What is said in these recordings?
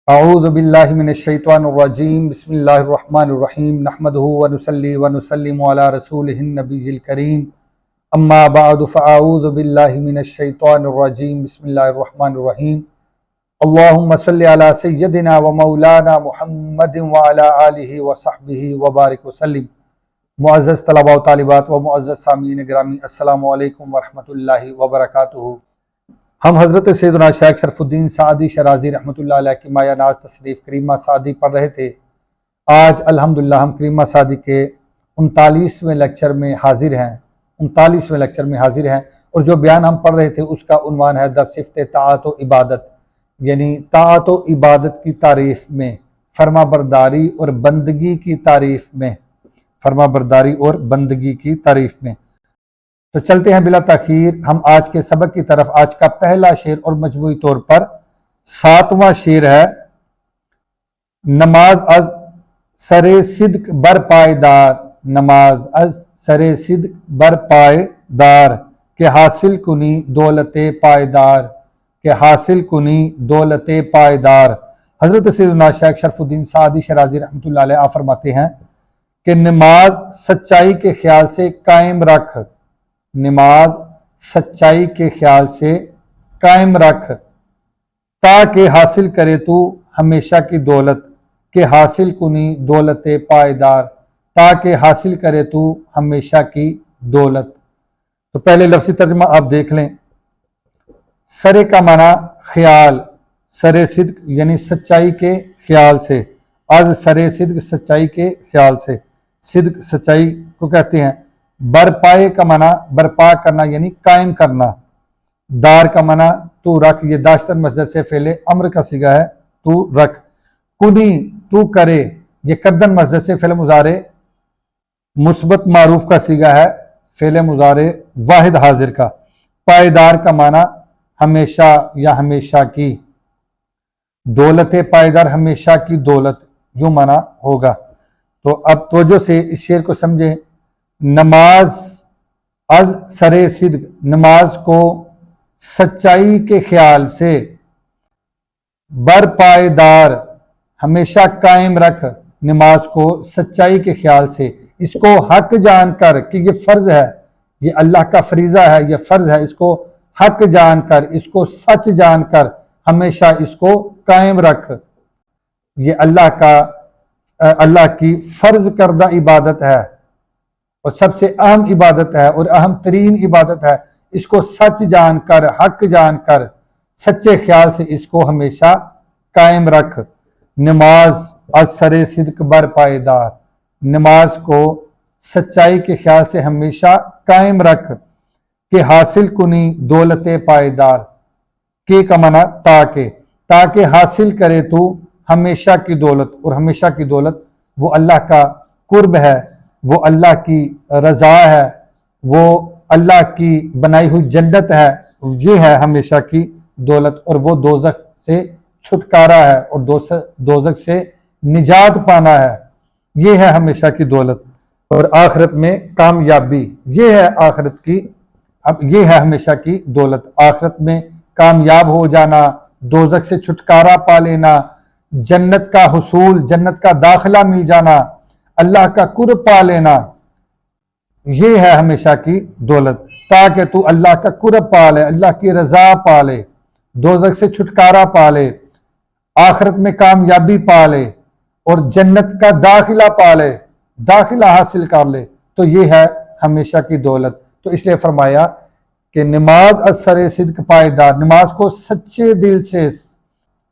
اعوذ باللہ من الشیطان الرجیم بسم اللہ الرحمن الرحیم نحمدہ ونصلی ونسلم علی رسولہ النبی الکریم اما بعد فاعوذ باللہ من الشیطان الرجیم بسم اللہ الرحمن الرحیم اللہم صلی علی سیدنا و مولانا محمد وعلی آلہ وصحبہ وبارک وسلم۔ معزز طلباء و طالبات و معزز سامعین گرامی، السلام علیکم ورحمۃ اللہ وبرکاتہ۔ ہم حضرت سیدنا شیخ شرف الدین سعدی شرازی رحمۃ اللہ علیہ کی مایہ ناز تصریف کریمہ سعدی پڑھ رہے تھے۔ آج الحمدللہ ہم کریمہ سعدی کے 39ویں لیکچر میں حاضر ہیں اور جو بیان ہم پڑھ رہے تھے اس کا عنوان ہے در صفت طاعت و عبادت، یعنی طاعت و عبادت کی تعریف میں، فرما برداری اور بندگی کی تعریف میں۔ تو چلتے ہیں بلا تاخیر ہم آج کے سبق کی طرف۔ آج کا پہلا شعر اور مجموعی طور پر 7واں شعر ہے: نماز از سر صدق بر پائیدار، نماز از سر صدق بر پائیدار، کہ حاصل کنی دولت پائیدار۔ حضرت سیدنا شیخ شرف الدین سعدی شرازی رحمۃ اللہ علیہ فرماتے ہیں کہ نماز سچائی کے خیال سے قائم رکھ، نماز سچائی کے خیال سے قائم رکھ، تاکہ حاصل کرے تو ہمیشہ کی دولت، کہ حاصل کنی دولت پائیدار، تاکہ حاصل کرے تو ہمیشہ کی دولت۔ تو پہلے لفظی ترجمہ آپ دیکھ لیں۔ سرے کا معنی خیال، سر صدق یعنی سچائی کے خیال سے، از سر صدق سچائی کے خیال سے، صدق سچائی کو کہتے ہیں۔ برپائے کا معنی برپا کرنا یعنی قائم کرنا، دار کا معنی تو رکھ، یہ داشتن مصدر سے فعل امر کا صیغہ ہے، تو رکھ۔ کنی تو کرے، یہ کردن مصدر سے فعل مضارع مثبت معروف کا صیغہ ہے، فعل مضارع واحد حاضر کا۔ پائیدار کا معنی ہمیشہ یا ہمیشہ کی، دولت پائیدار ہمیشہ کی دولت، جو معنی ہوگا۔ تو اب توجہ سے اس شعر کو سمجھیں۔ نماز از سر صدق، نماز کو سچائی کے خیال سے، بر پائیدار ہمیشہ قائم رکھ، نماز کو سچائی کے خیال سے، اس کو حق جان کر کہ یہ فرض ہے، یہ اللہ کا فریضہ ہے، یہ فرض ہے، اس کو حق جان کر، اس کو سچ جان کر ہمیشہ اس کو قائم رکھ۔ یہ اللہ کی فرض کردہ عبادت ہے اور سب سے اہم عبادت ہے اور اہم ترین عبادت ہے۔ اس کو سچ جان کر، حق جان کر، سچے خیال سے اس کو ہمیشہ قائم رکھ۔ نماز از سر صدق بر پائیدار، نماز کو سچائی کے خیال سے ہمیشہ قائم رکھ، کہ حاصل کنی دولت پائیدار، کے کا معنی تاکہ حاصل کرے تو ہمیشہ کی دولت، اور ہمیشہ کی دولت وہ اللہ کا قرب ہے، وہ اللہ کی رضا ہے، وہ اللہ کی بنائی ہوئی جنت ہے، یہ ہے ہمیشہ کی دولت، اور وہ دوزخ سے چھٹکارا ہے اور دوزخ سے نجات پانا ہے، یہ ہے ہمیشہ کی دولت اور آخرت میں کامیابی، یہ ہے ہمیشہ کی دولت، آخرت میں کامیاب ہو جانا، دوزخ سے چھٹکارا پا لینا، جنت کا حصول، جنت کا داخلہ مل جانا، اللہ کا قرب پا لینا، یہ ہے ہمیشہ کی دولت، تاکہ تو اللہ کا قرب پا لے، اللہ کی رضا پا لے، دوزخ سے چھٹکارا پا لے، آخرت میں کامیابی پا لے اور جنت کا داخلہ پا لے، داخلہ حاصل کر لے، تو یہ ہے ہمیشہ کی دولت۔ تو اس لیے فرمایا کہ نماز از سر صدق پائیدار، نماز کو سچے دل سے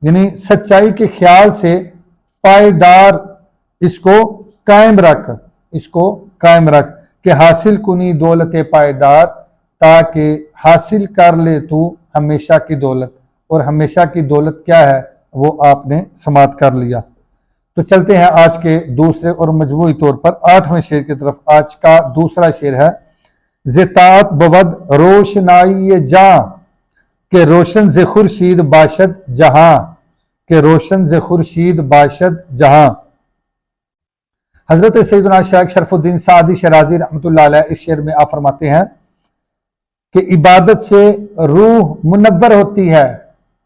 یعنی سچائی کے خیال سے پائیدار، اس کو قائم رکھ، کہ حاصل کنی دولت پائیدار، تاکہ حاصل کر لے تو ہمیشہ کی دولت، اور ہمیشہ کی دولت کیا ہے وہ آپ نے سماعت کر لیا۔ تو چلتے ہیں آج کے دوسرے اور مجموعی طور پر 8ویں شعر کی طرف۔ آج کا دوسرا شعر ہے: زطاعت بود روشنائی جاں، کہ روشن ز خورشید باشد جہاں، حضرت سیدنا شیخ شرف الدین سعدی شرازی رحمۃ اللہ علیہ اس شعر میں آپ فرماتے ہیں کہ عبادت سے روح منور ہوتی ہے،